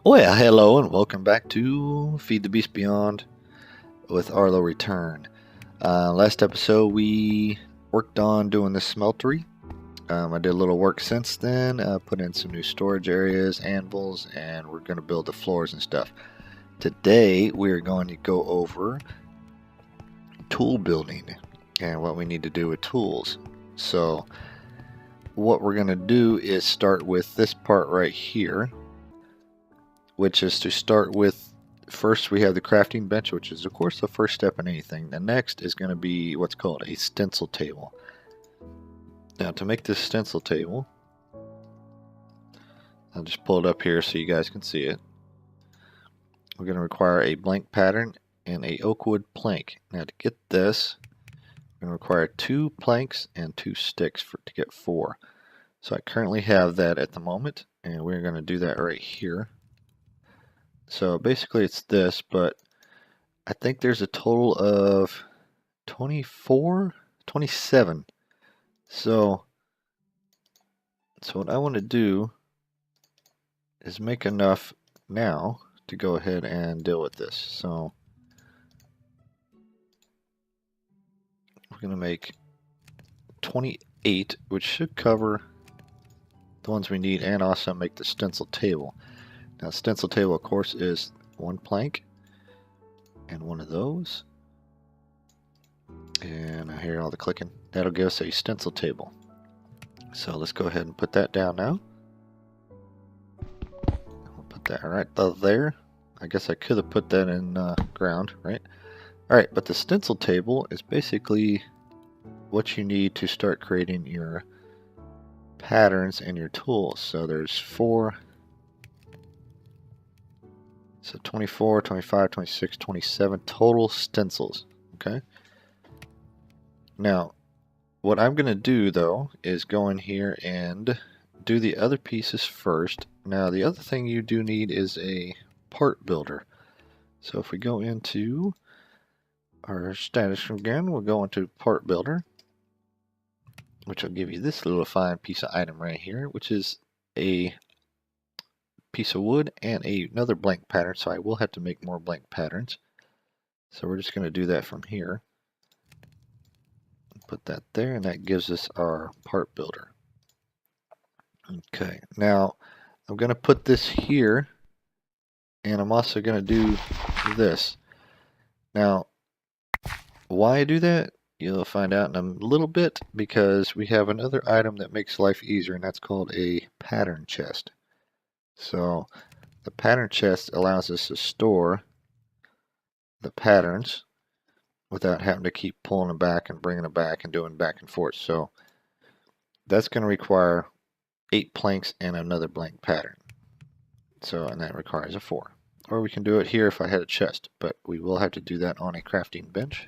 Well, hello and welcome back to Feed the Beast Beyond with Arlo Return. Last episode we worked on doing the smeltery. I did a little work since then, put in some new storage areas, anvils, and we're going to build the floors and stuff. Today we're going to go over tool building and what we need to do with tools. So what we're going to do is start with this part right here, which is to start with. First we have the crafting bench, which is of course the first step in anything. The next is going to be what's called a stencil table. Now to make this stencil table, I'll just pull it up here so you guys can see it. We're going to require a blank pattern and a oak wood plank. Now to get this, we're going to require 2 planks and 2 sticks to get 4. So I currently have that at the moment, and we're going to do that right here. So basically it's this, but I think there's a total of 27. So what I want to do is make enough now to go ahead and deal with this. So we're going to make 28, which should cover the ones we need, and also make the stencil table. Now, stencil table, of course, is 1 plank and 1 of those. And I hear all the clicking. That'll give us a stencil table. So let's go ahead and put that down now. We'll put that right there. I guess I could have put that in ground, right? Alright, but the stencil table is basically what you need to start creating your patterns and your tools. So there's 4. So 24, 25, 26, 27 total stencils. Okay. Now, what I'm going to do though is go in here and do the other pieces first. Now, the other thing you do need is a part builder. So if we go into our status again, we'll go into part builder, which will give you this little fine piece of item right here, which is a piece of wood and another blank pattern, so I will have to make more blank patterns. So we're just going to do that from here. Put that there, and that gives us our part builder. Okay, now I'm going to put this here, and I'm also going to do this. Now, why I do that, you'll find out in a little bit, because we have another item that makes life easier, and that's called a pattern chest. So the pattern chest allows us to store the patterns without having to keep pulling them back and bringing them back and doing back and forth. So that's going to require 8 planks and another blank pattern. So, and that requires a 4. Or we can do it here if I had a chest, but we will have to do that on a crafting bench.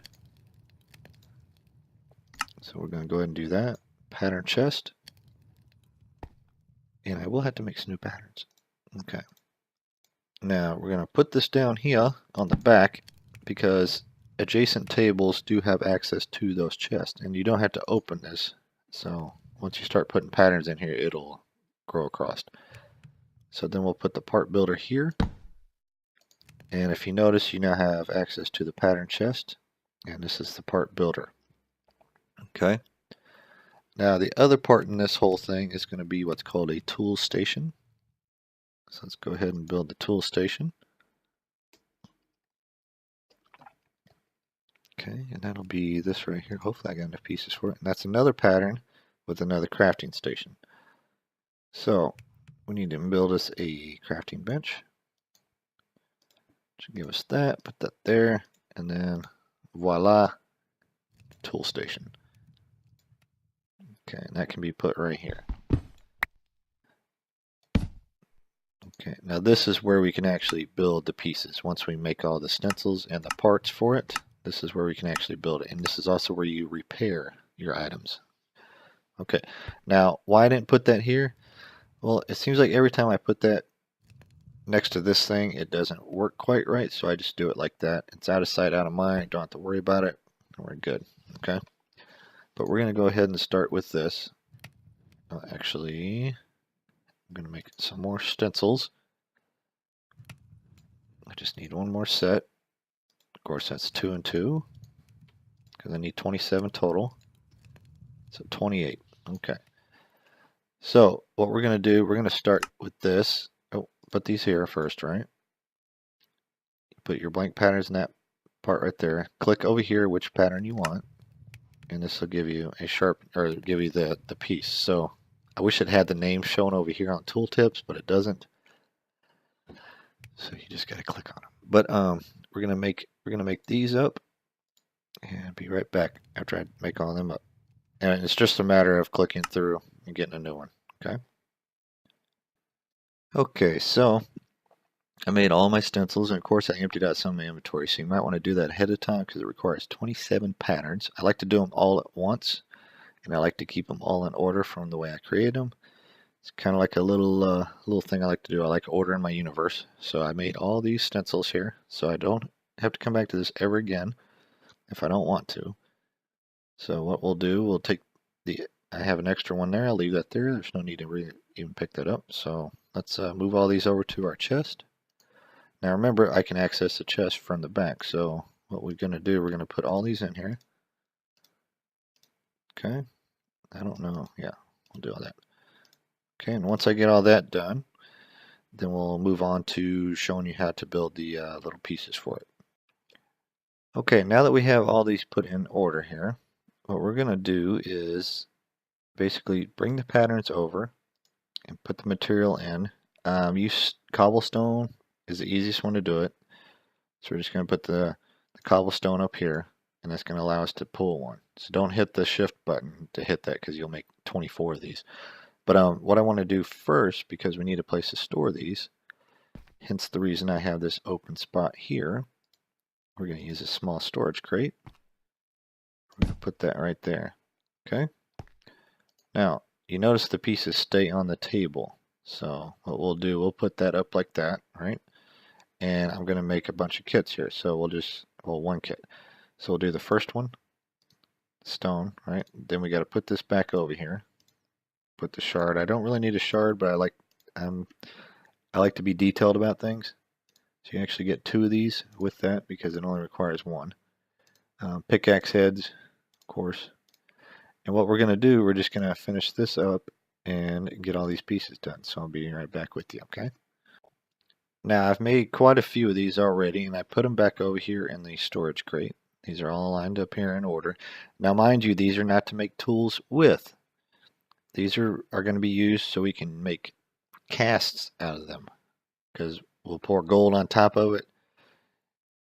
So we're going to go ahead and do that. Pattern chest. And I will have to make some new patterns. Okay. Now we're going to put this down here on the back, because adjacent tables do have access to those chests, and you don't have to open this. So once you start putting patterns in here, it'll grow across. So then we'll put the part builder here, and if you notice, you now have access to the pattern chest, and this is the part builder. Okay. Now the other part in this whole thing is going to be what's called a tool station. So let's go ahead and build the tool station. Okay, and that'll be this right here. Hopefully I got enough pieces for it. And that's another pattern with another crafting station. So we need to build us a crafting bench. Should give us that, put that there, and then voila, tool station. Okay, and that can be put right here. Okay, now this is where we can actually build the pieces. Once we make all the stencils and the parts for it, this is where we can actually build it. And this is also where you repair your items. Okay, now why I didn't put that here? Well, it seems like every time I put that next to this thing, it doesn't work quite right, so I just do it like that. It's out of sight, out of mind. Don't have to worry about it, and we're good. Okay, but we're going to go ahead and start with this. Actually, I'm going to make some more stencils. I just need one more set. Of course, that's 2 and 2, because I need 27 total. So 28. Okay. So what we're going to do, we're going to start with this. Oh, put these here first, right? Put your blank patterns in that part right there. Click over here which pattern you want, and this will give you a sharp, or give you the piece. So I wish it had the name shown over here on tooltips, but it doesn't. So you just got to click on them. But we're gonna make these up, and be right back after I make all of them up. And it's just a matter of clicking through and getting a new one. Okay. Okay, so I made all my stencils, and of course I emptied out some of my inventory, so you might want to do that ahead of time because it requires 27 patterns. I like to do them all at once, and I like to keep them all in order from the way I created them. It's kind of like a little thing I like to do. I like ordering my universe. So I made all these stencils here, so I don't have to come back to this ever again if I don't want to. So what we'll do, we'll take I have an extra one there. I'll leave that there. There's no need to really even pick that up. So let's move all these over to our chest. Now remember, I can access the chest from the back. So what we're going to do, we're going to put all these in here. Okay. I don't know. Yeah, we'll do all that. Okay, and once I get all that done, then we'll move on to showing you how to build the little pieces for it. Okay, now that we have all these put in order here, what we're going to do is basically bring the patterns over and put the material in. Use cobblestone is the easiest one to do it. So we're just going to put the cobblestone up here, and that's going to allow us to pull one. So don't hit the shift button to hit that because you'll make 24 of these. But what I want to do first, because we need a place to store these, hence the reason I have this open spot here, we're going to use a small storage crate. We're going to put that right there. Okay. Now, you notice the pieces stay on the table. So what we'll do, we'll put that up like that, right? And I'm going to make a bunch of kits here. So well, one kit. So we'll do the first one, stone, right? Then we got to put this back over here. Put the shard. I don't really need a shard, but I like to be detailed about things. So you actually get 2 of these with that because it only requires 1. Pickaxe heads, of course. And what we're going to do, we're just going to finish this up and get all these pieces done. So I'll be right back with you, okay? Now I've made quite a few of these already, and I put them back over here in the storage crate. These are all lined up here in order. Now mind you, these are not to make tools with. These are going to be used so we can make casts out of them, because we'll pour gold on top of it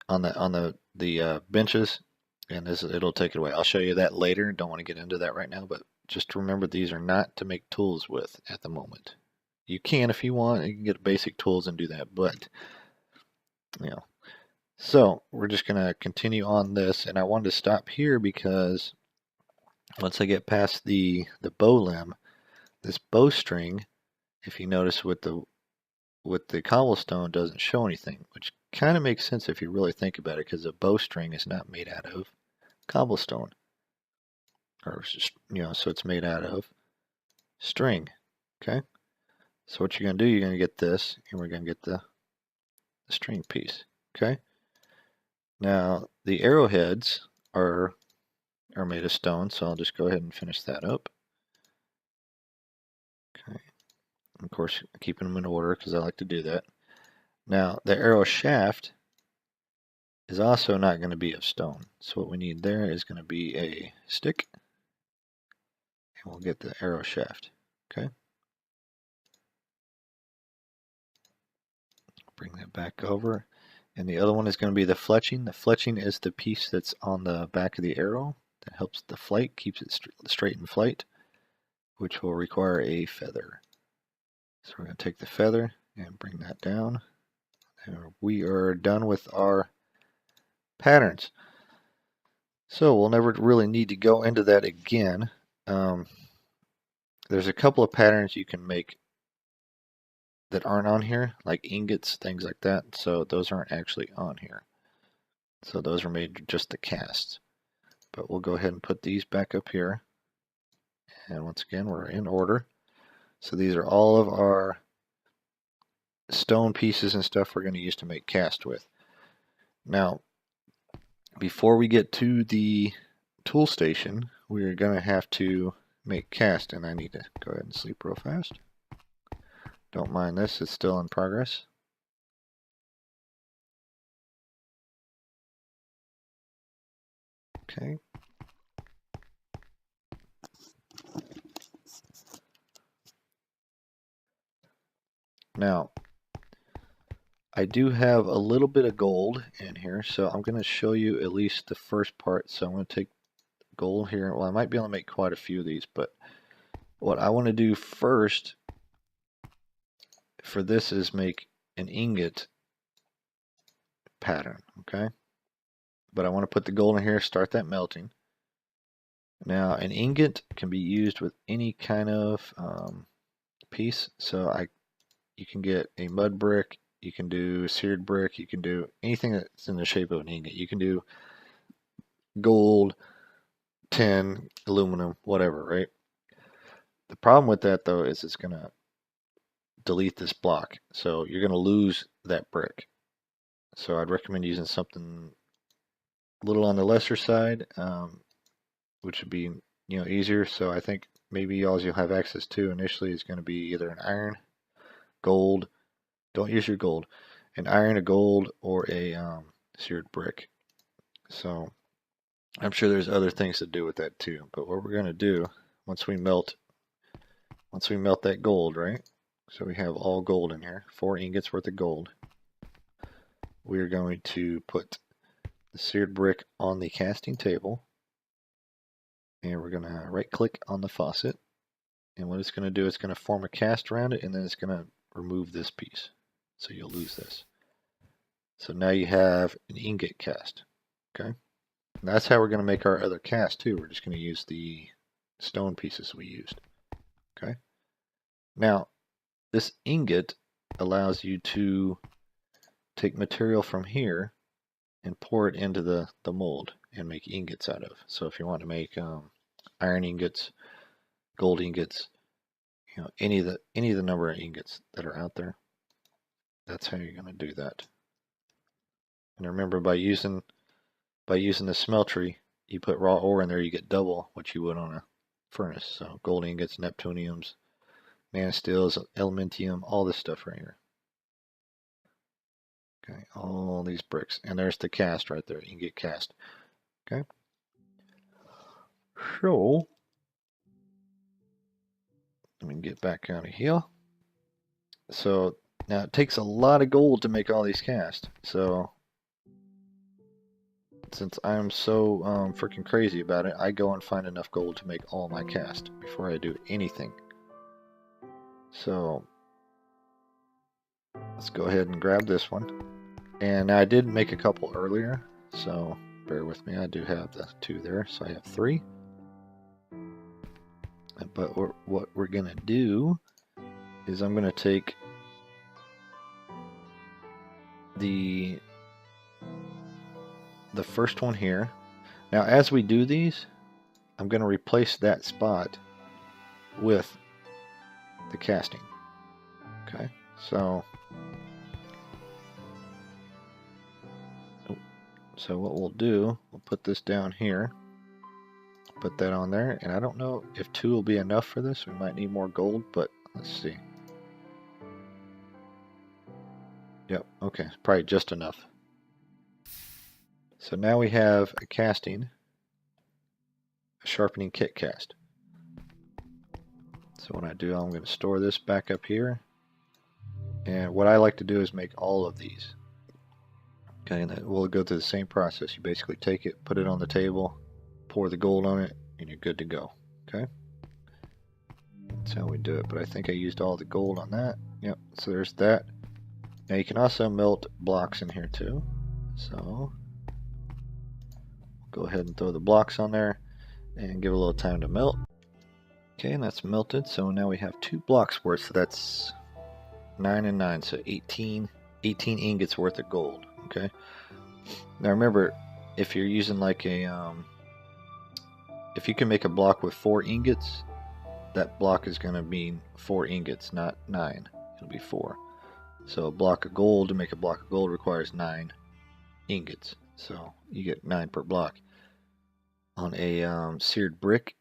on the benches, and it'll take it away. I'll show you that later. Don't want to get into that right now, but just remember these are not to make tools with at the moment. You can if you want. You can get basic tools and do that, but you know. So we're just gonna continue on this, and I wanted to stop here because once I get past the bow limb, this bowstring, if you notice with the cobblestone, doesn't show anything, which kind of makes sense if you really think about it, because a bowstring is not made out of cobblestone, or so it's made out of string. Okay, so what you're gonna do, you're gonna get this, and we're gonna get the string piece. Okay, now the arrowheads are made of stone, so I'll just go ahead and finish that up. Okay, of course keeping them in order because I like to do that. Now the arrow shaft is also not going to be of stone, so what we need there is going to be a stick, and we'll get the arrow shaft. Okay, bring that back over, and the other one is going to be the fletching. The fletching is the piece that's on the back of the arrow that helps the flight, keeps it straight in flight, which will require a feather. So we're going to take the feather and bring that down, and we are done with our patterns. So we'll never really need to go into that again. There's a couple of patterns you can make that aren't on here, like ingots, things like that. So those aren't actually on here. So those are made just the casts. But we'll go ahead and put these back up here. And once again, we're in order. So these are all of our stone pieces and stuff we're going to use to make cast with. Now, before we get to the tool station, we're going to have to make cast, and I need to go ahead and sleep real fast. Don't mind this, it's still in progress. Okay. Now, I do have a little bit of gold in here, so I'm going to show you at least the first part. So I'm going to take gold here. Well, I might be able to make quite a few of these, but what I want to do first for this is make an ingot pattern, okay? But I want to put the gold in here, start that melting. Now, an ingot can be used with any kind of piece. So you can get a mud brick, you can do seared brick, you can do anything that's in the shape of an ingot. You can do gold, tin, aluminum, whatever, right? The problem with that though is it's going to delete this block. So you're going to lose that brick. So I'd recommend using something a little on the lesser side, which would be easier. So I think maybe all you'll have access to initially is going to be either an iron, gold. Don't use your gold. An iron, a gold, or a seared brick. So I'm sure there's other things to do with that too. But what we're going to do once we melt that gold, right? So we have all gold in here, 4 ingots worth of gold. We're going to put the seared brick on the casting table, and we're going to right click on the faucet, and what it's going to do is going to form a cast around it, and then it's going to remove this piece. So you'll lose this. So now you have an ingot cast. Okay? And that's how we're going to make our other cast too. We're just going to use the stone pieces we used. Okay? Now, this ingot allows you to take material from here and pour it into the mold and make ingots out of. So if you want to make iron ingots, gold ingots, any of the number of ingots that are out there, that's how you're going to do that. And remember, by using the smeltery, you put raw ore in there, you get double what you would on a furnace. So gold ingots, neptuniums, nanostils, elementium, all this stuff right here. Okay, all these bricks. And there's the cast right there, ingot cast. Okay. So, let me get back out of here. So, now it takes a lot of gold to make all these casts. So, since I'm so freaking crazy about it, I go and find enough gold to make all my cast before I do anything. So, let's go ahead and grab this one. And I did make a couple earlier, so bear with me. I do have the 2 there, so I have 3. But what we're going to do is I'm going to take the first one here. Now as we do these, I'm going to replace that spot with the casting. Okay, so what we'll do, we'll put this down here, put that on there, and I don't know if 2 will be enough for this. We might need more gold, but let's see. Yep, okay, probably just enough. So now we have a casting, a sharpening kit cast. So what I do, I'm going to store this back up here, and what I like to do is make all of these. Okay, and we'll go through the same process. You basically take it, put it on the table, pour the gold on it, and you're good to go. Okay, that's how we do it. But I think I used all the gold on that. Yep, so there's that. Now you can also melt blocks in here too. So go ahead and throw the blocks on there and give it a little time to melt. Okay, and that's melted. So now we have 2 blocks worth. So that's 9 and 9, so 18 ingots worth of gold. Okay. Now remember, if you're using like a if you can make a block with 4 ingots, that block is going to be 4 ingots, not 9. It'll be 4. So a block of gold, to make a block of gold, requires 9 ingots. So you get 9 per block. On a seared brick,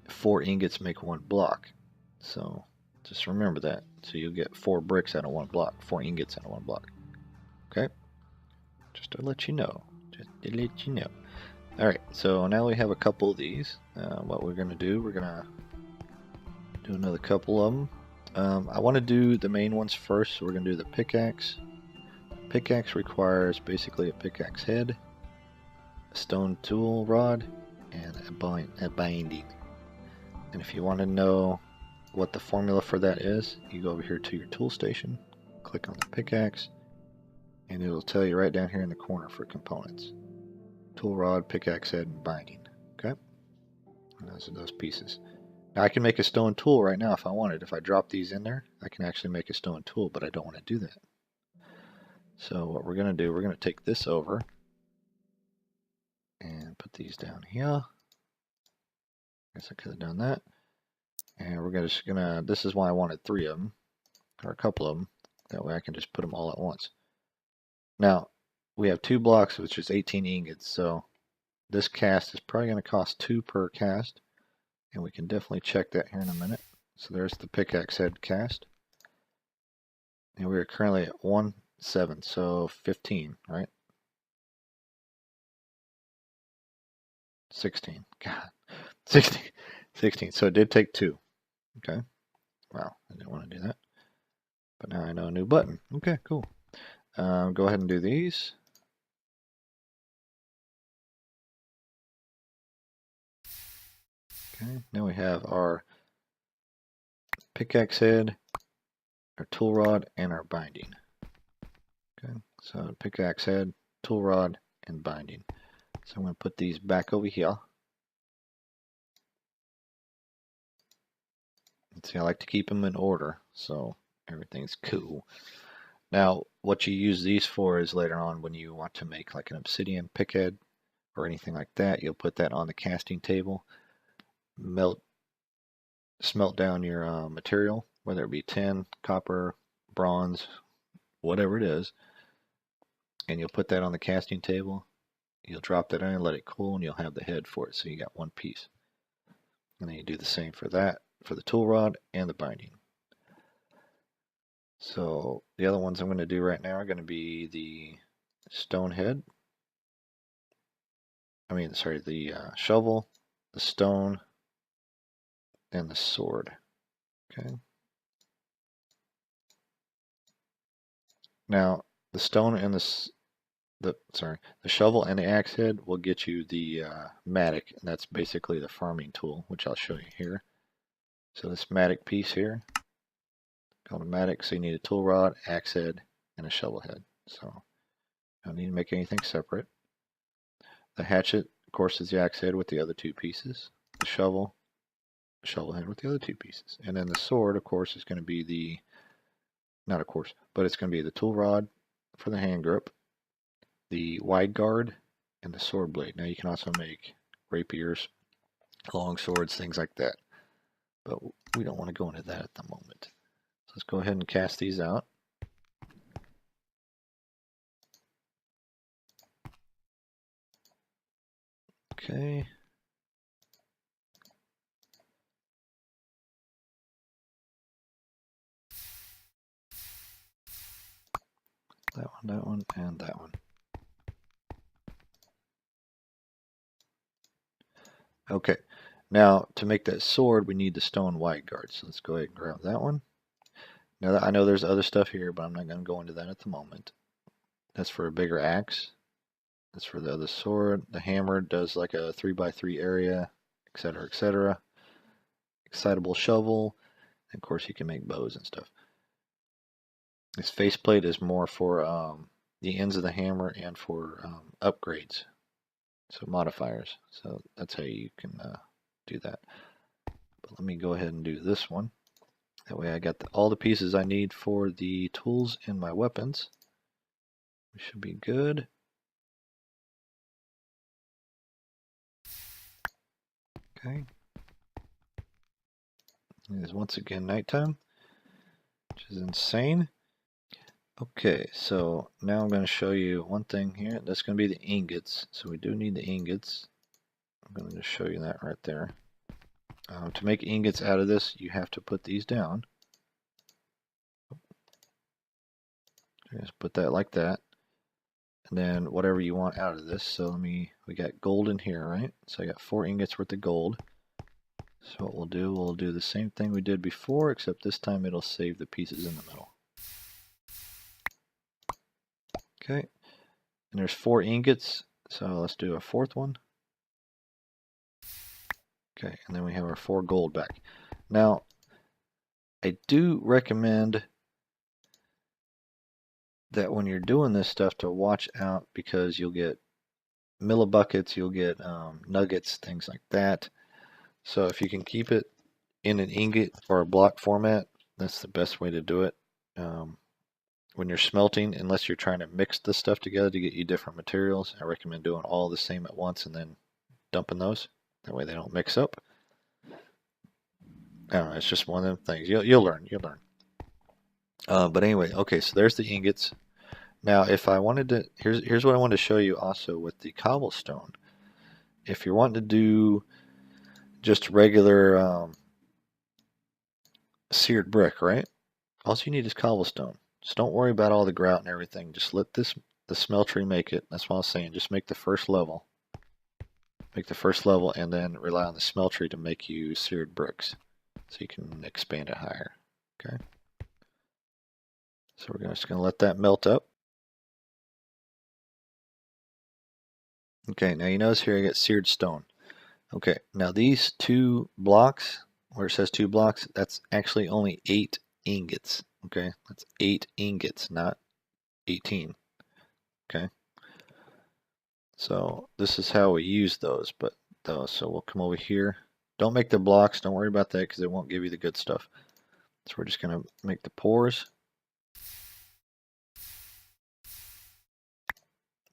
4 ingots make 1 block. So just remember that. So you'll get 4 bricks out of 1 block, 4 ingots out of 1 block. Okay? Just to let you know. Just to let you know. Alright, so now we have a couple of these. What we're going to do, we're going to do another couple of them. I want to do the main ones first, so we're going to do the pickaxe. Pickaxe requires basically a pickaxe head, a stone tool rod, and a binding. And if you want to know what the formula for that is, you go over here to your tool station, click on the pickaxe, and it'll tell you right down here in the corner for components. Tool rod, pickaxe head, and binding. Okay? And those are those pieces. Now I can make a stone tool right now if I wanted. If I drop these in there, I can actually make a stone tool, but I don't want to do that. So what we're going to do, we're going to take this over and put these down here. I guess I could have done that. And we're just going to, this is why I wanted 3 of them, or a couple of them. That way I can just put them all at once. Now, we have 2 blocks, which is 18 ingots, so this cast is probably going to cost 2 per cast. And we can definitely check that here in a minute. So there's the pickaxe head cast. And we are currently at 1/7, so 15, right? 16. God. 16. 16. So it did take 2. Okay. Wow, I didn't want to do that. But now I know a new button. Okay, cool. Go ahead and do these. Okay, now we have our pickaxe head, our tool rod, and our binding. Okay, so pickaxe head, tool rod, and binding. So I'm going to put these back over here. See, I like to keep them in order, so everything's cool. Now, what you use these for is later on when you want to make like an obsidian pickhead or anything like that, you'll put that on the casting table, smelt down your material, whether it be tin, copper, bronze, whatever it is, and you'll put that on the casting table. You'll drop that in, let it cool, and you'll have the head for it, so you got 1 piece. And then you do the same for that, for the tool rod and the binding. So the other ones I'm going to do right now are going to be the stone head. The shovel, the stone, and the sword. Okay. Now the stone and the shovel and the axe head will get you the mattock, and that's basically the farming tool, which I'll show you here. So this mattock piece here, called a mattock, so you need a tool rod, axe head, and a shovel head. So you don't need to make anything separate. The hatchet, of course, is the axe head with the other 2 pieces. The shovel head with the other 2 pieces. And then the sword, of course, is going to be the, not of course, but it's going to be the tool rod for the hand grip, the wide guard, and the sword blade. Now you can also make rapiers, long swords, things like that. But we don't want to go into that at the moment. So let's go ahead and cast these out. Okay. That one, and that one. Okay. Now, to make that sword, we need the stone wide guard. So let's go ahead and grab that one. Now, I know there's other stuff here, but I'm not going to go into that at the moment. That's for a bigger axe. That's for the other sword. The hammer does like a 3x3 area, etc., etc. Excitable shovel. And of course, you can make bows and stuff. This faceplate is more for the ends of the hammer and for upgrades, so modifiers. So that's how you can do that. But let me go ahead and do this one. That way I got all the pieces I need for the tools and my weapons. We should be good. Okay. It is once again nighttime, which is insane. Okay, so now I'm going to show you one thing here. That's going to be the ingots. So we do need the ingots. I'm going to show you that right there. To make ingots out of this, you have to put these down. Just put that like that. And then whatever you want out of this. So we got gold in here, right? So I got 4 ingots worth of gold. So what we'll do the same thing we did before, except this time it'll save the pieces in the middle. Okay, and there's 4 ingots, so let's do a 4th one. Okay, and then we have our 4 gold back. Now, I do recommend that when you're doing this stuff to watch out, because you'll get millibuckets, you'll get nuggets, things like that. So if you can keep it in an ingot or a block format, that's the best way to do it. When you're smelting, unless you're trying to mix the stuff together to get you different materials, I recommend doing all the same at once and then dumping those. That way they don't mix up. I don't know, it's just one of them things. You'll learn. But anyway, okay, so there's the ingots. Now, if I wanted to, here's what I wanted to show you also with the cobblestone. If you're wanting to do just regular seared brick, right? All you need is cobblestone. Just don't worry about all the grout and everything. Just let the smeltery make it. That's what I was saying. Just make the first level. Make the first level and then rely on the smeltery to make you seared bricks. So you can expand it higher. Okay. So we're just going to let that melt up. Okay, now you notice here I got seared stone. Okay, now these 2 blocks, where it says 2 blocks, that's actually only 8 ingots. Okay, that's 8 ingots, not 18. Okay, so this is how we use those. So we'll come over here. Don't make the blocks. Don't worry about that because it won't give you the good stuff. So we're just going to make the pours.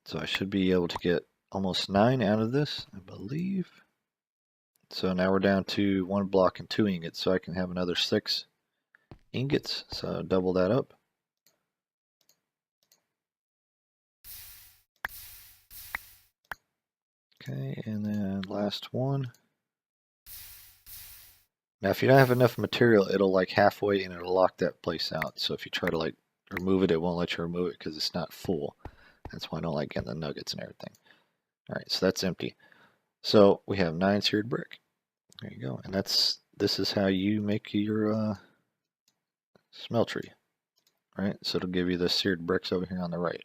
So I should be able to get almost 9 out of this, I believe. So now we're down to 1 block and 2 ingots, so I can have another 6 ingots. So double that up. Okay, and then last one. Now if you don't have enough material, it'll like halfway and it'll lock that place out. So if you try to like remove it, it won't let you remove it because it's not full. That's why I don't like getting the nuggets and everything. Alright, so that's empty. So we have 9 seared brick. There you go. And this is how you make your smeltery. Right? So it'll give you the seared bricks over here on the right.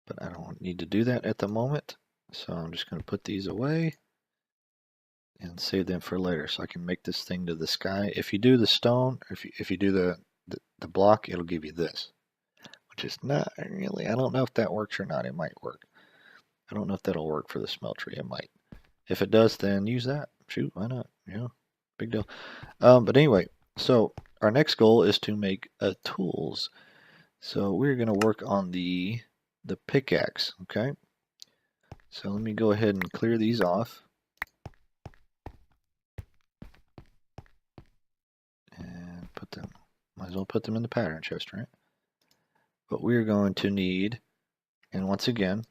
But I don't need to do that at the moment. So I'm just going to put these away and save them for later so I can make this thing to the sky. If you do the stone, or if you do the block, it'll give you this, which is not really, I don't know if that works or not. It might work. I don't know if that'll work for the smeltery. It might. If it does, then use that. Shoot, why not? Yeah, big deal. But anyway, so our next goal is to make tools. So we're going to work on the pickaxe, okay? So let me go ahead and clear these off. And put them, might as well put them in the pattern chest, right? But we're going to need, and once again,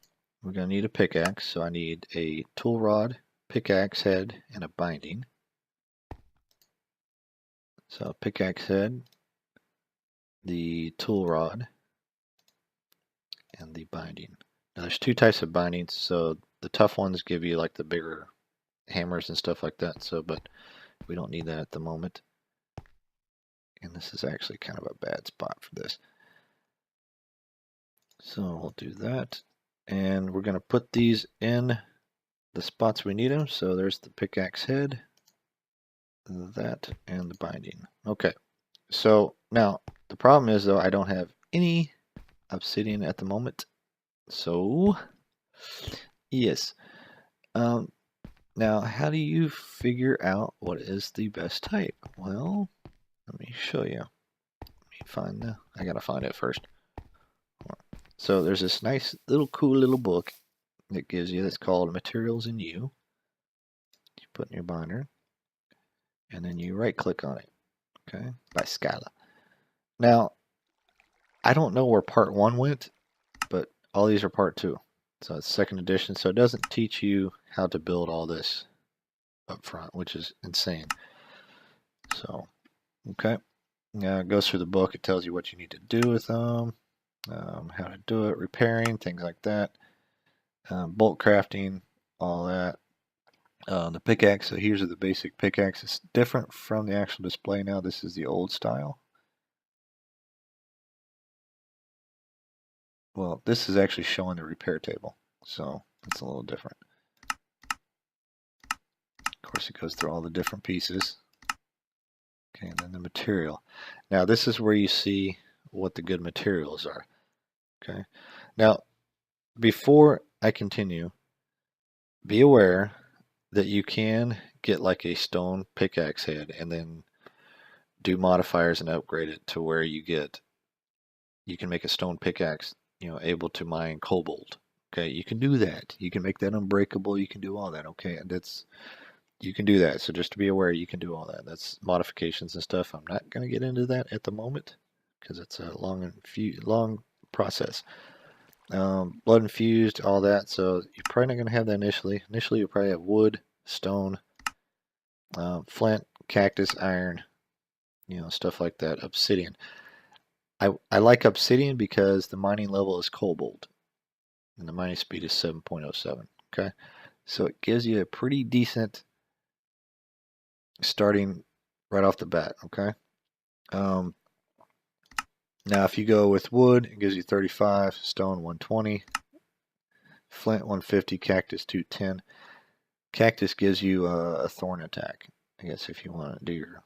we're going to need a pickaxe. So I need a tool rod, pickaxe head, and a binding. So pickaxe head, the tool rod, and the binding. Now there's 2 types of bindings. So the tough ones give you like the bigger hammers and stuff like that. So, but we don't need that at the moment. And this is actually kind of a bad spot for this. So we'll do that. And we're going to put these in the spots we need them. So there's the pickaxe head, that, and the binding. Okay. So now the problem is though I don't have any obsidian at the moment. So yes. Now how do you figure out what is the best type? Well, let me show you. Let me find I gotta find it first. So there's this nice little cool little book that gives you that's called Materials in You. You put in your binder and then you right click on it. Okay, by Scala. Now I don't know where part 1 went, but all these are part 2. So it's 2nd edition, so it doesn't teach you how to build all this up front, which is insane. So, okay. It goes through the book. It tells you what you need to do with them, how to do it, repairing, things like that, bolt crafting, all that. The pickaxe, so here's the basic pickaxe. It's different from the actual display now. This is the old style. Well, this is actually showing the repair table, so it's a little different. Of course, it goes through all the different pieces. Okay, and then the material. Now, this is where you see what the good materials are. Okay, now, before I continue, be aware that you can get like a stone pickaxe head and then do modifiers and upgrade it to where you can make a stone pickaxe, able to mine cobalt. Okay, you can do that. You can make that unbreakable. You can do all that. Okay, and you can do that. So just to be aware, you can do all that. That's modifications and stuff. I'm not going to get into that at the moment because it's a long process. Blood infused, all that. So you're probably not going to have that initially. Initially, you'll probably have wood, stone, flint, cactus, iron, stuff like that. Obsidian. I like obsidian because the mining level is cobalt and the mining speed is 7.07. Okay, so it gives you a pretty decent starting right off the bat. Okay. Now if you go with wood, it gives you 35, stone 120, flint 150, cactus 210. Cactus gives you a thorn attack. I guess if you want to do your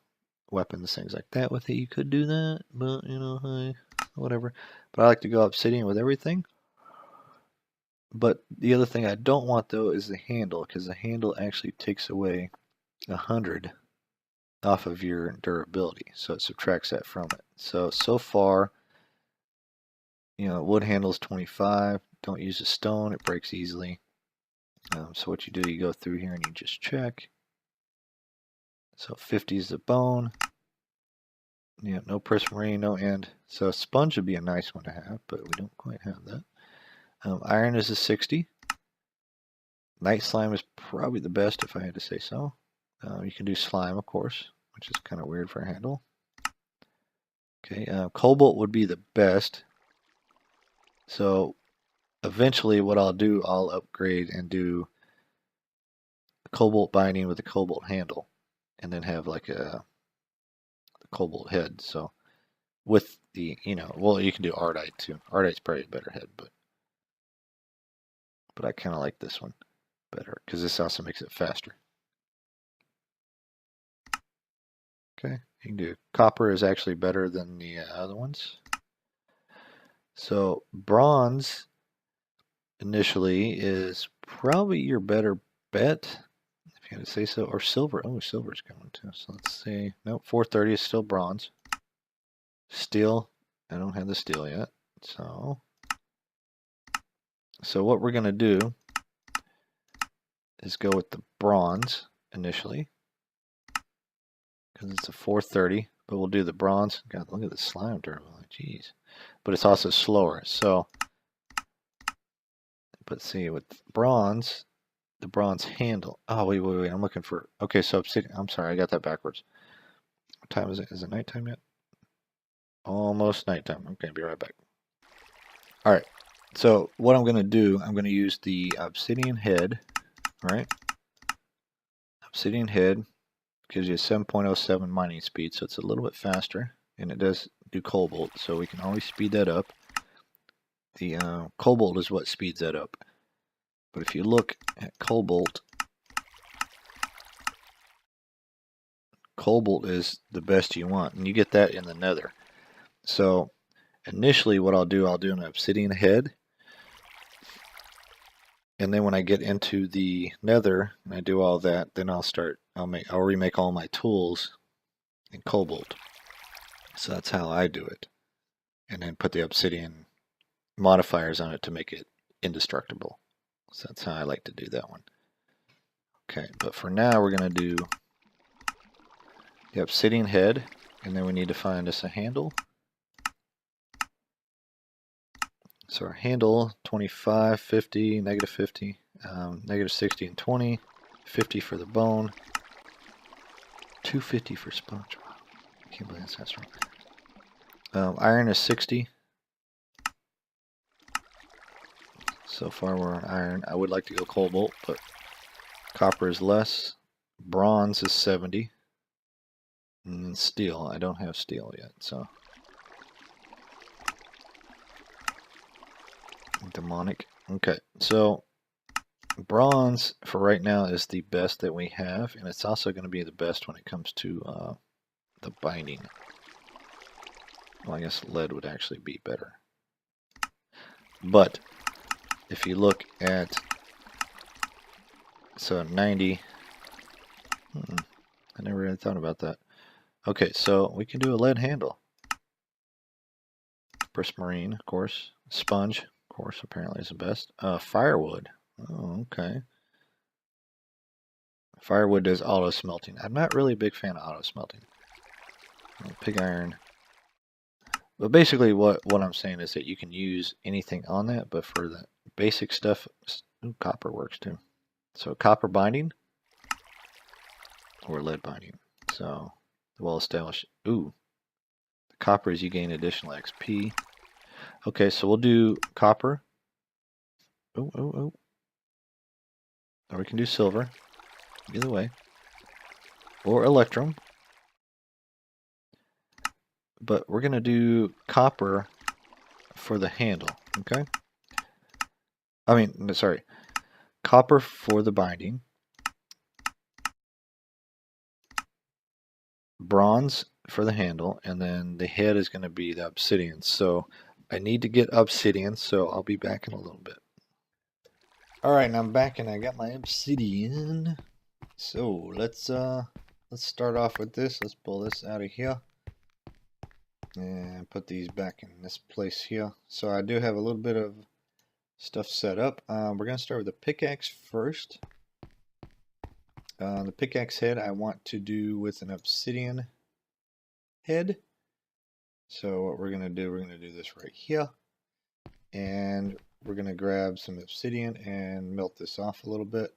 weapons, things like that with it, you could do that, but hey, whatever. But I like to go obsidian with everything. But the other thing I don't want though is the handle, because the handle actually takes away 100 off of your durability, so it subtracts that from it. So far, wood handle is 25. Don't use a stone, it breaks easily. So what you do, you go through here and you just check. So 50 is the bone. Yeah, no prismarine, no end. So sponge would be a nice one to have, but we don't quite have that. Iron is a 60. Night slime is probably the best if I had to say so. You can do slime, of course, which is kind of weird for a handle. Okay, cobalt would be the best. So eventually what I'll do, I'll upgrade and do cobalt binding with a cobalt handle and then have like a cobalt head. So with the, well, you can do ardite too. Ardite's probably a better head, but I kind of like this one better because this also makes it faster. Okay, you can do copper is actually better than the other ones. So bronze initially is probably your better bet, if you had to say so, or silver. Oh, silver's coming too. So let's see. Nope, 430 is still bronze. Steel, I don't have the steel yet. So what we're going to do is go with the bronze initially, because it's a 430, but we'll do the bronze. God, look at the slime durability, jeez. But it's also slower, so, but see, with bronze, the bronze handle, oh, wait, I'm looking for, okay, so obsidian, I'm sorry, I got that backwards. What time is it? Is it nighttime yet? Almost nighttime. I'm going to be right back. All right, so what I'm going to do, I'm going to use the obsidian head, right? Obsidian head gives you a 7.07 mining speed, so it's a little bit faster, and it does do cobalt, so we can always speed that up. The cobalt is what speeds that up. But if you look at cobalt, cobalt is the best you want, and you get that in the nether. So initially what I'll do an obsidian head, and then when I get into the nether and I do all that, then I'll remake all my tools in cobalt. So that's how I do it. And then put the obsidian modifiers on it to make it indestructible. So that's how I like to do that one. Okay, but for now we're going to do the obsidian head, and then we need to find us a handle. So our handle, 25, 50, negative 50, negative 60 and 20, 50 for the bone, 250 for sponge. Wow, I can't believe that's that strong. Iron is 60. So far we're on iron. I would like to go cobalt, but copper is less. Bronze is 70. And steel, I don't have steel yet, so. Demonic. Okay, so bronze for right now is the best that we have, and it's also going to be the best when it comes to the binding. Well, I guess lead would actually be better. But if you look at, so 90, I never really thought about that. Okay, so we can do a lead handle. Prismarine, of course. Sponge, of course, apparently is the best. Firewood. Oh, okay. Firewood does auto smelting. I'm not really a big fan of auto smelting. Pig iron. But basically what I'm saying is that you can use anything on that, but for the basic stuff, ooh, copper works too. So copper binding or lead binding. So well established. Ooh, the copper is you gain additional XP. Okay, so we'll do copper. Oh. Or we can do silver. Either way. Or electrum. But we're going to do copper for the handle, okay? I mean, sorry. Copper for the binding. Bronze for the handle, and then the head is going to be the obsidian. So I need to get obsidian, so I'll be back in a little bit. Alright, and I'm back and I got my obsidian. So let's start off with this. Let's pull this out of here. And put these back in this place here. So I do have a little bit of stuff set up. We're going to start with the pickaxe first. The pickaxe head I want to do with an obsidian head. So what we're going to do this right here. And we're going to grab some obsidian and melt this off a little bit.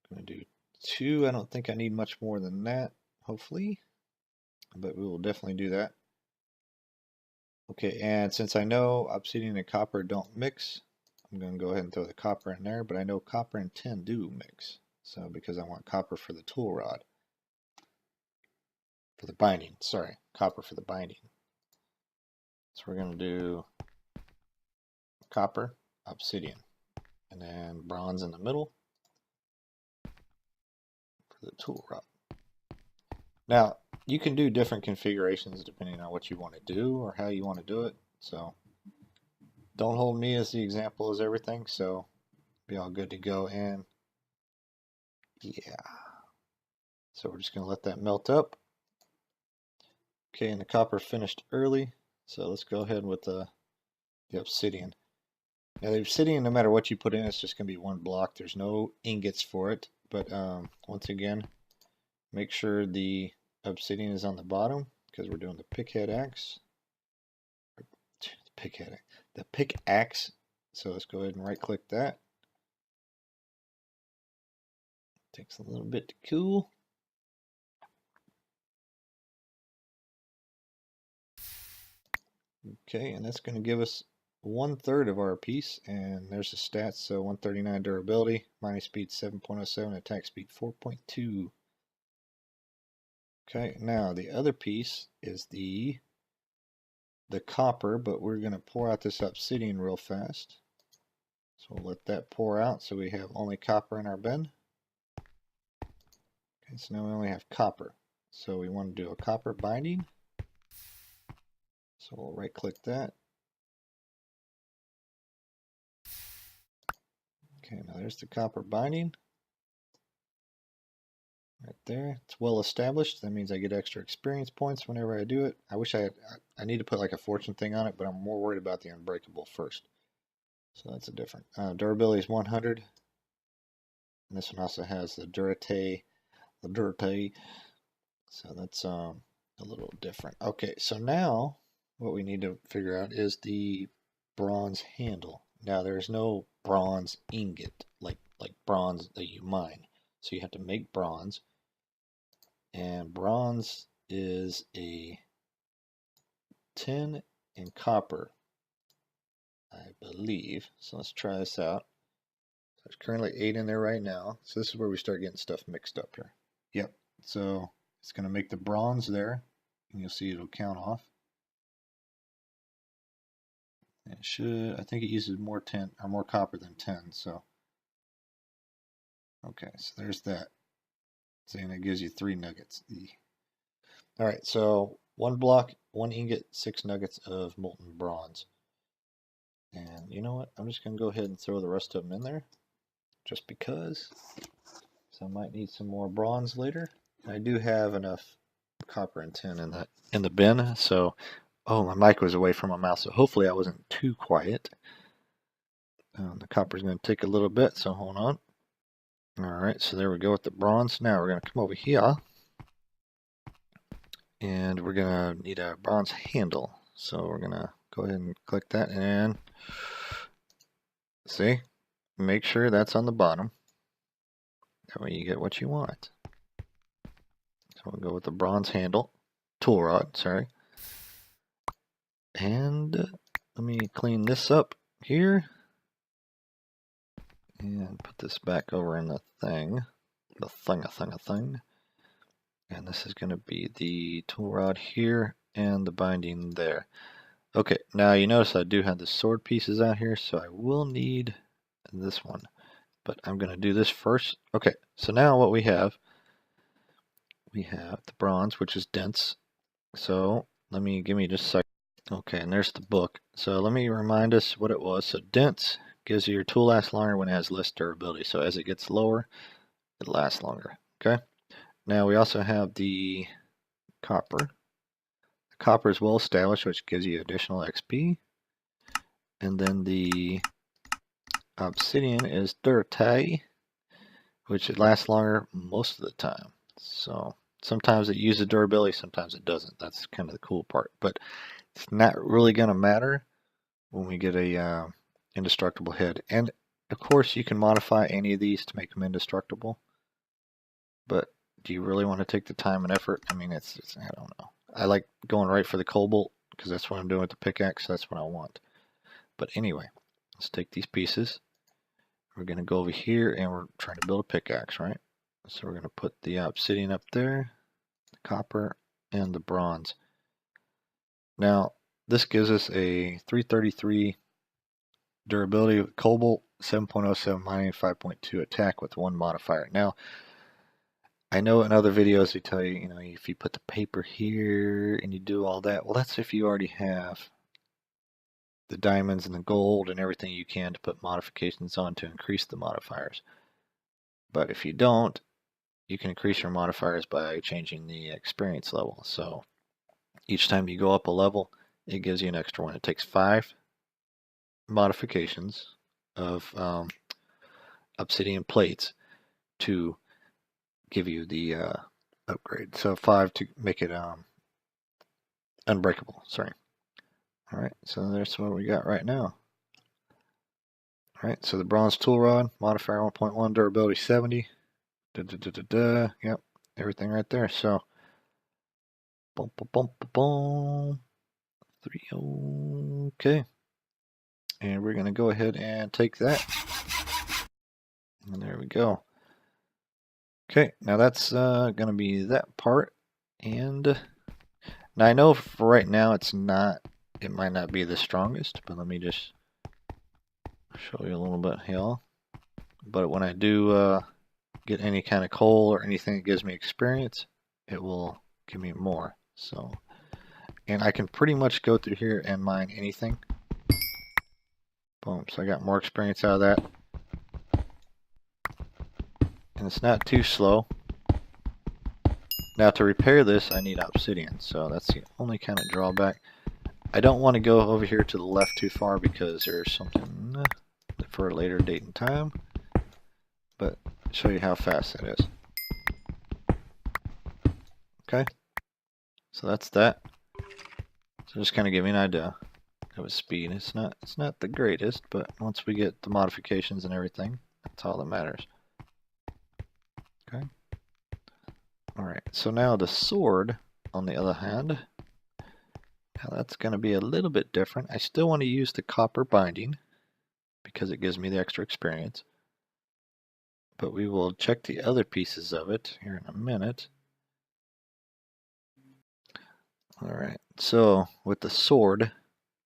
I'm going to do 2. I don't think I need much more than that, hopefully. But we will definitely do that. Okay, and since I know obsidian and copper don't mix, I'm going to go ahead and throw the copper in there, but I know copper and tin do mix. So because I want copper for the tool rod. For the binding, sorry, copper for the binding. So we're going to do copper, obsidian, and then bronze in the middle for the tool rod. Now, you can do different configurations depending on what you want to do or how you want to do it. So don't hold me as the example as everything, so be all good to go. And yeah, so we're just going to let that melt up. Okay, and the copper finished early, so let's go ahead with the obsidian. Now the obsidian, no matter what you put in, it's just going to be one block. There's no ingots for it, but once again, make sure the obsidian is on the bottom because we're doing the pickaxe. The pickaxe. So let's go ahead and right click that. Takes a little bit to cool. Okay, and that's going to give us 1/3 of our piece, and there's the stats. So 139 durability, mining speed 7.07, attack speed 4.2. Okay, now the other piece is the copper, but we're going to pour out this obsidian real fast. So we'll let that pour out so we have only copper in our bin. Okay, so now we only have copper. So we want to do a copper binding. So we'll right click that. Okay, now there's the copper binding. Right there. It's well established. That means I get extra experience points whenever I do it. I wish I need to put like a fortune thing on it, but I'm more worried about the unbreakable first. So that's a different. Durability is 100. And this one also has the durate. So that's a little different. Okay, so now what we need to figure out is the bronze handle. Now there's no bronze ingot like bronze that you mine. So you have to make bronze. And bronze is a tin and copper, I believe. So let's try this out. There's currently 8 in there right now. So this is where we start getting stuff mixed up here. Yep. So it's going to make the bronze there. And you'll see it'll count off. It should, I think it uses more tin or more copper than tin. So, okay, so there's that. Saying it gives you 3 nuggets. All right, so 1 block, 1 ingot, 6 nuggets of molten bronze. And you know what? I'm just going to go ahead and throw the rest of them in there, just because. So I might need some more bronze later. I do have enough copper and tin in the bin. So, oh, my mic was away from my mouth, so hopefully I wasn't too quiet. The copper's going to take a little bit, so hold on. Alright, so there we go with the bronze. Now we're going to come over here, and we're going to need a bronze handle. So we're going to go ahead and click that, and see, make sure that's on the bottom. That way you get what you want. So we'll go with the bronze handle, tool rod, sorry. And let me clean this up here. And put this back over in the thing. The thing. And this is going to be the tool rod here and the binding there. Okay, now you notice I do have the sword pieces out here, so I will need this one. But I'm going to do this first. Okay, so now what we have the bronze, which is dense. So give me just a second. Okay, and there's the book. So let me remind us what it was. So dense gives you your tool lasts longer when it has less durability. So as it gets lower, it lasts longer. Okay. Now we also have the copper. The copper is well established, which gives you additional XP. And then the obsidian is dirty, which it lasts longer most of the time. So sometimes it uses durability, sometimes it doesn't. That's kind of the cool part. But it's not really going to matter when we get a indestructible head. And of course you can modify any of these to make them indestructible. But do you really want to take the time and effort? I mean, it's I don't know. I like going right for the cobalt because that's what I'm doing with the pickaxe. So that's what I want. But anyway, let's take these pieces. We're going to go over here and we're trying to build a pickaxe, right? So we're going to put the obsidian up there, the copper, and the bronze. Now, this gives us a 333 durability with cobalt, 7.07 mining, 5.2 attack with 1 modifier. Now, I know in other videos they tell you, if you put the paper here and you do all that, well, that's if you already have the diamonds and the gold and everything you can to put modifications on to increase the modifiers. But if you don't, you can increase your modifiers by changing the experience level. So each time you go up a level, it gives you an extra one. It takes 5 modifications of obsidian plates to give you the upgrade. So 5 to make it unbreakable. Sorry. Alright, so that's what we got right now. Alright, so the bronze tool rod, modifier 1.1, durability 70. Yep, everything right there. So, boom, boom, boom, boom, boom. 3, okay. And we're going to go ahead and take that. And there we go. Okay, now that's going to be that part. And now I know for right now it might not be the strongest, but let me just show you a little bit here. But when I do get any kind of coal or anything that gives me experience, it will give me more. So, and I can pretty much go through here and mine anything. Boom, so I got more experience out of that. And it's not too slow. Now to repair this, I need obsidian, so that's the only kind of drawback. I don't want to go over here to the left too far because there's something for a later date and time. But I'll show you how fast that is. Okay, so that's that. So just kind of give me an idea. of a speed. It's not the greatest, but once we get the modifications and everything, that's all that matters. Okay. Alright, so now the sword, on the other hand, now that's going to be a little bit different. I still want to use the copper binding because it gives me the extra experience. But we will check the other pieces of it here in a minute. Alright, so with the sword,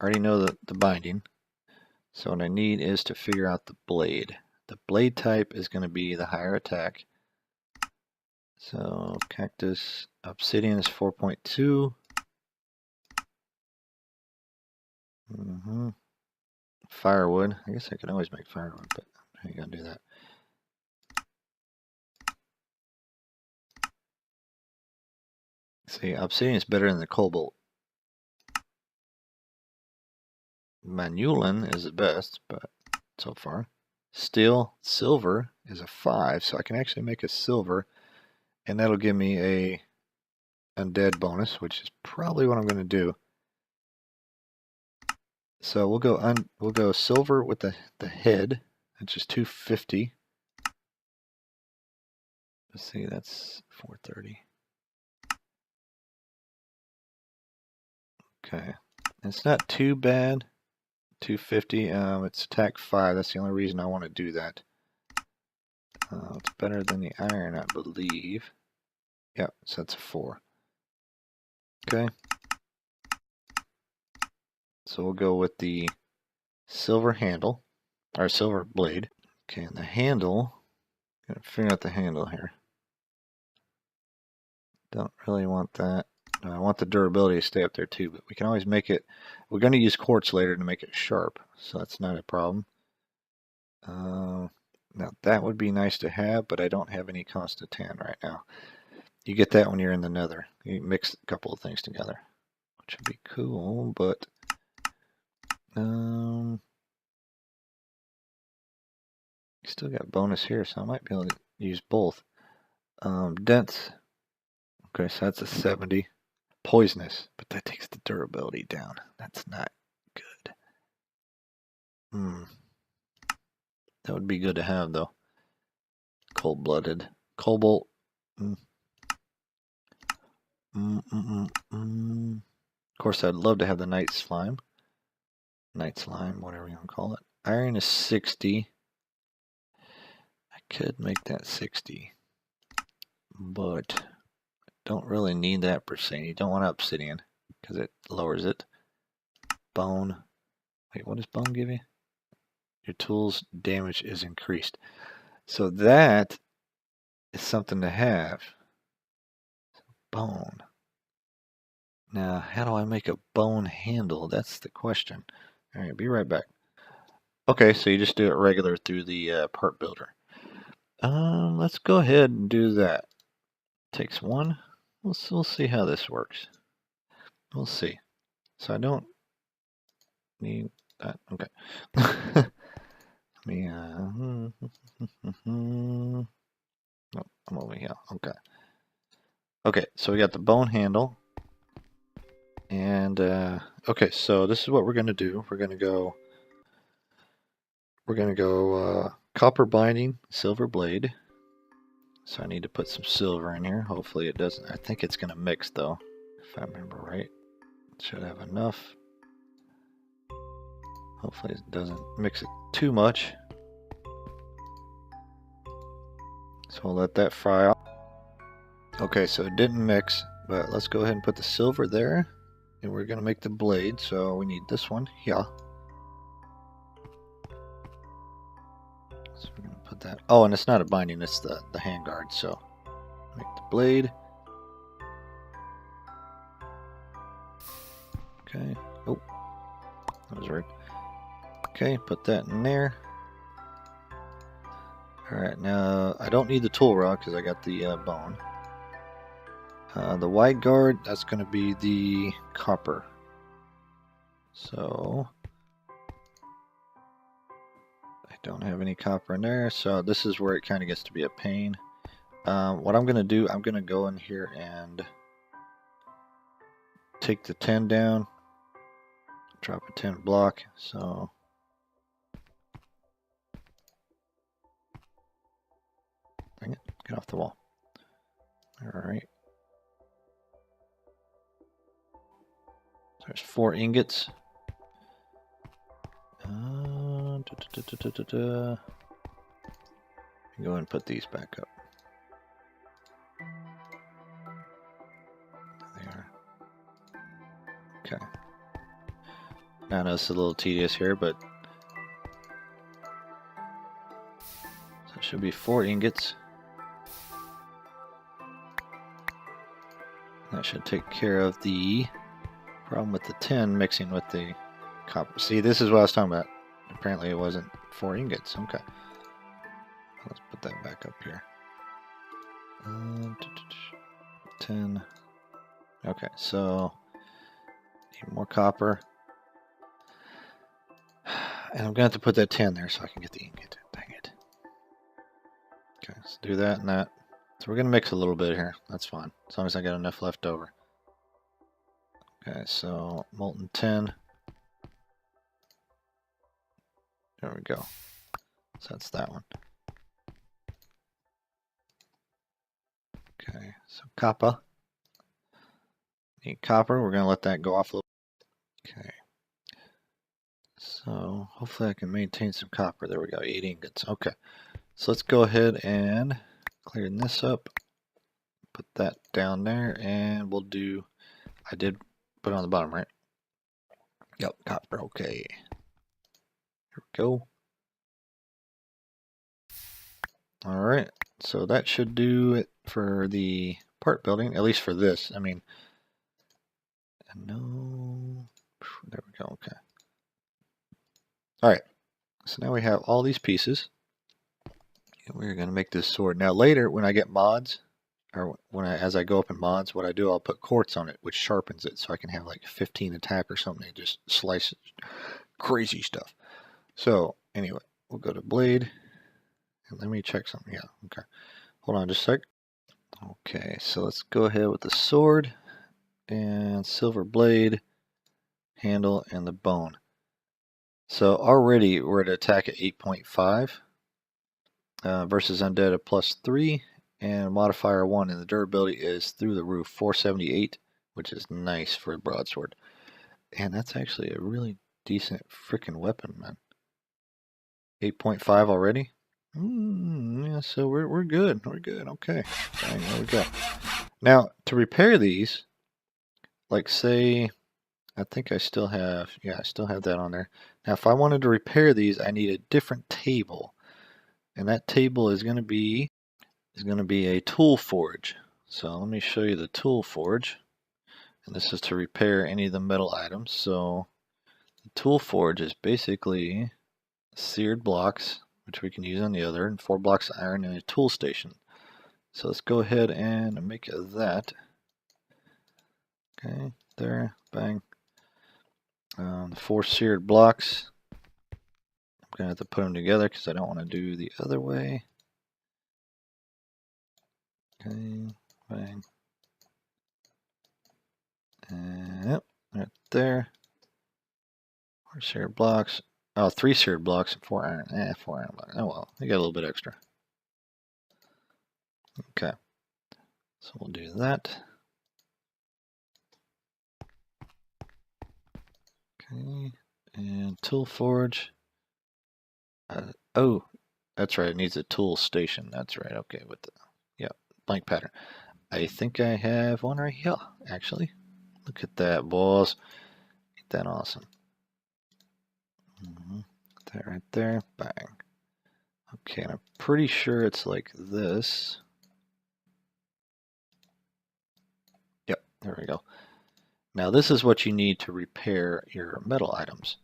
I already know the binding. So what I need is to figure out the blade. The blade type is going to be the higher attack. So cactus, obsidian is 4.2. Firewood. I guess I could always make firewood, but I ain't gonna do that. See, obsidian is better than the cobalt. Manulin is the best, but so far. Steel, silver is a 5, so I can actually make a silver, and that'll give me a undead bonus, which is probably what I'm gonna do. So we'll go silver with the head, which is 250. Let's see, that's 430. Okay, it's not too bad. 250. It's attack 5. That's the only reason I want to do that. It's better than the iron, I believe. Yep, so that's a 4. Okay. So we'll go with the silver handle, or silver blade. Okay, and the handle, gotta figure out the handle here. Don't really want that. I want the durability to stay up there too, but we can always make it, we're going to use quartz later to make it sharp, so that's not a problem. Now that would be nice to have, but I don't have any constant tan right now. You get that when you're in the nether. You mix a couple of things together, which would be cool, but still got bonus here, so I might be able to use both. Dense. Okay, so that's a 70. Poisonous, but that takes the durability down. That's not good. That would be good to have, though. Cold-blooded. Cobalt. Of course, I'd love to have the night slime. Night slime, whatever you want to call it. Iron is 60. I could make that 60. But don't really need that per se. You don't want obsidian because it lowers it. Bone. Wait, what does bone give you? Your tool's damage is increased. So that is something to have. Bone. Now, how do I make a bone handle? That's the question. Alright, be right back. Okay, so you just do it regular through the part builder. Let's go ahead and do that. Takes 1. We'll see how this works. We'll see. So I don't need that. Okay. Let me, oh, I'm over here. Okay. Okay, so we got the bone handle. And, okay, so this is what we're going to do. We're going to go copper binding, silver blade. So I need to put some silver in here. Hopefully it doesn't. I think it's going to mix, though, if I remember right. Should have enough. Hopefully it doesn't mix it too much. So we'll let that fry off. Okay, so it didn't mix, but let's go ahead and put the silver there. And we're going to make the blade, so we need this one here. So we're going to put that. Oh, and it's not a binding, it's the handguard, so make the blade. Okay. Oh, that was right. Okay, put that in there. Alright, now I don't need the tool rod because I got the bone. The wide guard, that's going to be the copper. So I don't have any copper in there, so this is where it kind of gets to be a pain. What I'm going to do, I'm going to go in here and take the 10 down, drop a 10 block, so dang it, get off the wall. Alright. There's 4 ingots. Go and put these back up. There they are. Okay. Now I know it's a little tedious here, but so it should be 4 ingots. That should take care of the problem with the 10 mixing with the copper. See, this is what I was talking about. Apparently it wasn't 4 ingots. Okay. Let's put that back up here. 10. Okay, so need more copper. And I'm going to have to put that 10 there so I can get the ingot. Dang it. Okay, let's do that and that. So we're going to mix a little bit here. That's fine. As long as I got enough left over. Okay, so molten tin. There we go. So that's that one. Okay, so copper. Need copper. We're going to let that go off a little. Okay. So hopefully I can maintain some copper. There we go, 8 ingots. Okay. So let's go ahead and clear this up. Put that down there, and we'll do, I did put it on the bottom, right? Yep, copper, okay. Here we go. Alright, so that should do it for the part building, at least for this. I mean, no, there we go, okay. Alright, so now we have all these pieces. And we're going to make this sword. Now later, when I get mods, or as I go up in mods, what I do, I'll put quartz on it, which sharpens it, so I can have like 15 attack or something and just slice crazy stuff. So anyway, we'll go to blade, and let me check something. Yeah, okay. Hold on just a sec. Okay, so let's go ahead with the sword and silver blade, handle, and the bone. So already we're at attack at 8.5 versus undead at +3. And modifier 1, and the durability is through the roof, 478, which is nice for a broadsword. And that's actually a really decent freaking weapon, man. 8.5 already? Yeah, so we're good. We're good. Okay. Dang, there we go. Now, to repair these, like say, I think I still have, yeah, I still have that on there. Now, if I wanted to repair these, I need a different table. And that table is going to be a tool forge. So let me show you the tool forge. And this is to repair any of the metal items. So the tool forge is basically seared blocks, which we can use on the other, and 4 blocks of iron and a tool station. So let's go ahead and make that. Okay, there, bang. The 4 seared blocks. I'm going to have to put them together because I don't want to do the other way. Okay, bang. And yep, right there. 4 seared blocks. Oh, 3 seared blocks and 4 iron. 4 iron blocks. Oh well, they got a little bit extra. Okay, so we'll do that. Okay, and tool forge. Oh, that's right. It needs a tool station. That's right. Okay, with the blank pattern. I think I have one right here. Actually, look at that, boys. Ain't that awesome? That right there. Bang. Okay, and I'm pretty sure it's like this. Yep, there we go. Now this is what you need to repair your metal items.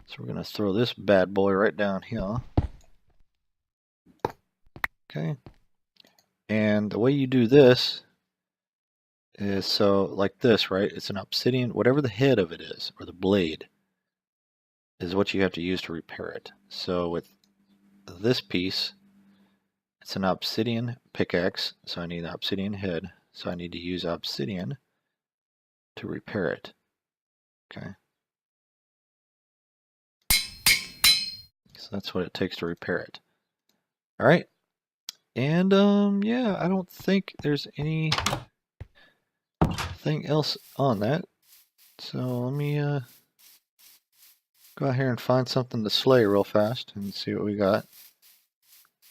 So we're going to throw this bad boy right down here. Okay. And the way you do this is so like this, right? It's an obsidian, whatever the head of it is, or the blade, is what you have to use to repair it. So with this piece, it's an obsidian pickaxe, so I need an obsidian head. So I need to use obsidian to repair it. Okay. So that's what it takes to repair it. Alright. And yeah, I don't think there's anything else on that. So let me go out here and find something to slay real fast and see what we got.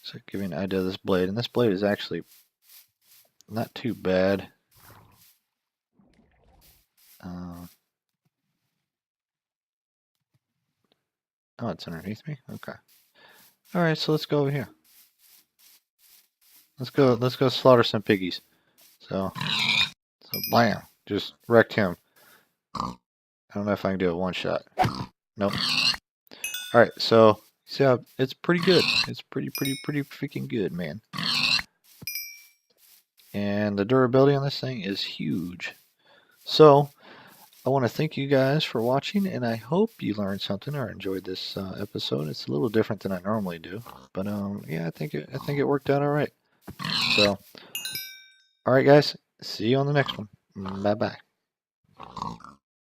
So give you an idea of this blade. And this blade is actually not too bad. Oh, it's underneath me? Okay. Alright, so let's go over here. Let's go slaughter some piggies. So blam. Just wrecked him. I don't know if I can do it one shot. Nope. Alright, so see how it's pretty good. It's pretty freaking good, man. And the durability on this thing is huge. So I want to thank you guys for watching, and I hope you learned something or enjoyed this episode. It's a little different than I normally do, but yeah, I think it worked out all right. So, all right, guys, see you on the next one. Bye bye.